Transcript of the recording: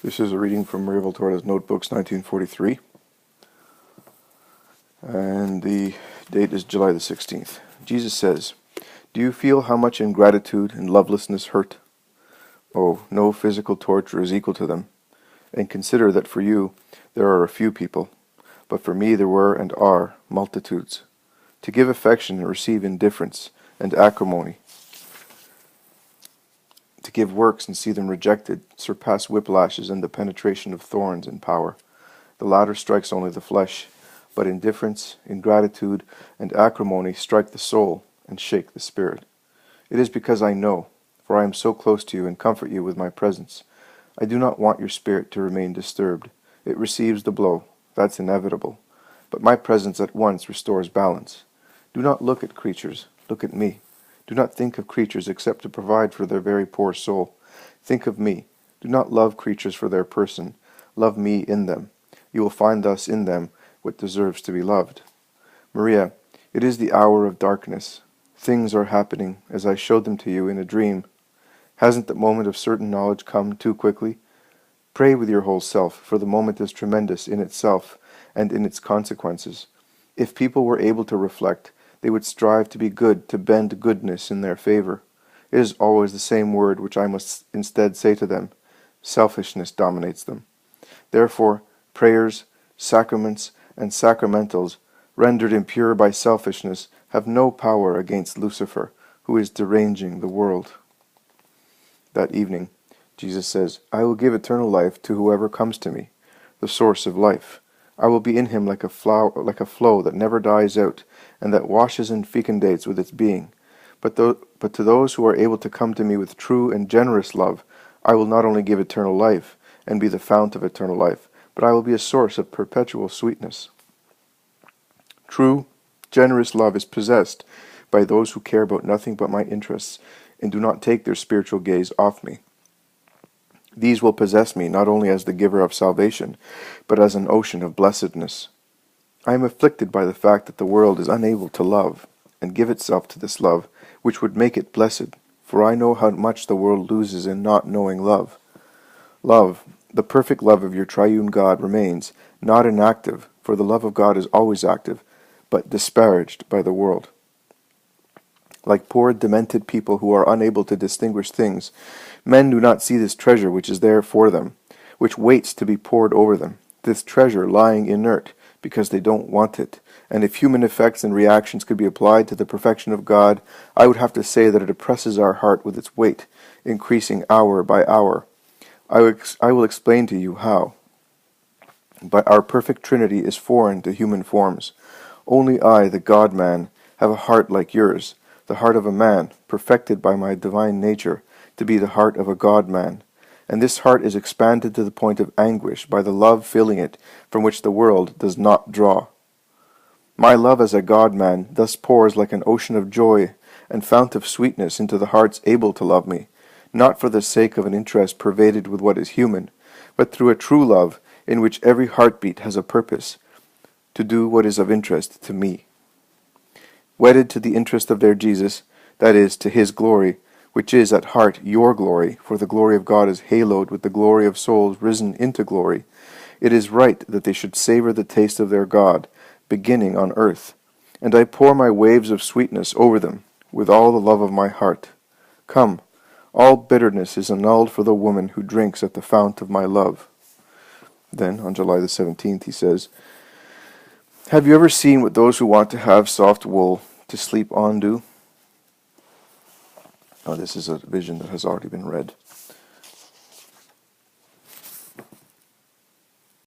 This is a reading from Maria Valtorta's Notebooks, 1943, and the date is July the 16th. Jesus says, "Do you feel how much ingratitude and lovelessness hurt? Oh, no physical torture is equal to them. And consider that for you there are a few people, but for me there were and are multitudes. To give affection and receive indifference and acrimony, to give works and see them rejected, surpass whiplashes and the penetration of thorns in power. The latter strikes only the flesh, but indifference, ingratitude, and acrimony strike the soul and shake the spirit. It is because I know, for I am so close to you and comfort you with my presence. I do not want your spirit to remain disturbed. It receives the blow, that's inevitable. But my presence at once restores balance. Do not look at creatures, look at me. Do not think of creatures except to provide for their very poor soul. Think of me. Do not love creatures for their person. Love me in them. You will find thus in them what deserves to be loved. Maria, it is the hour of darkness. Things are happening as I showed them to you in a dream. Hasn't the moment of certain knowledge come too quickly? Pray with your whole self, for the moment is tremendous in itself and in its consequences. If people were able to reflect, they would strive to be good, to bend goodness in their favor. It is always the same word which I must instead say to them. Selfishness dominates them. Therefore, prayers, sacraments, and sacramentals, rendered impure by selfishness, have no power against Lucifer, who is deranging the world." That evening, Jesus says, "I will give eternal life to whoever comes to me, the source of life. I will be in him like a flow that never dies out, and that washes and fecundates with its being. But to those who are able to come to me with true and generous love, I will not only give eternal life, and be the fount of eternal life, but I will be a source of perpetual sweetness." True, generous love is possessed by those who care about nothing but my interests, and do not take their spiritual gaze off me. These will possess me not only as the giver of salvation, but as an ocean of blessedness. I am afflicted by the fact that the world is unable to love, and give itself to this love, which would make it blessed, for I know how much the world loses in not knowing love. Love, the perfect love of your triune God, remains, not inactive, for the love of God is always active, but disparaged by the world. Like poor demented people who are unable to distinguish things, men do not see this treasure which is there for them, which waits to be poured over them, this treasure lying inert, because they don't want it. And if human effects and reactions could be applied to the perfection of God, I would have to say that it oppresses our heart with its weight, increasing hour by hour. I will explain to you how. But our perfect Trinity is foreign to human forms. Only I, the God-man, have a heart like yours, the heart of a man, perfected by my divine nature, to be the heart of a God-man. And this heart is expanded to the point of anguish by the love filling it, from which the world does not draw. My love as a God-man thus pours like an ocean of joy and fount of sweetness into the hearts able to love me, not for the sake of an interest pervaded with what is human, but through a true love in which every heartbeat has a purpose, to do what is of interest to me. Wedded to the interest of their Jesus, that is, to his glory, which is at heart your glory, for the glory of God is haloed with the glory of souls risen into glory, it is right that they should savor the taste of their God, beginning on earth. And I pour my waves of sweetness over them, with all the love of my heart. Come, all bitterness is annulled for the woman who drinks at the fount of my love." Then, on July the 17th, he says, "Have you ever seen what those who want to have soft wool to sleep on do?" Now, this is a vision that has already been read.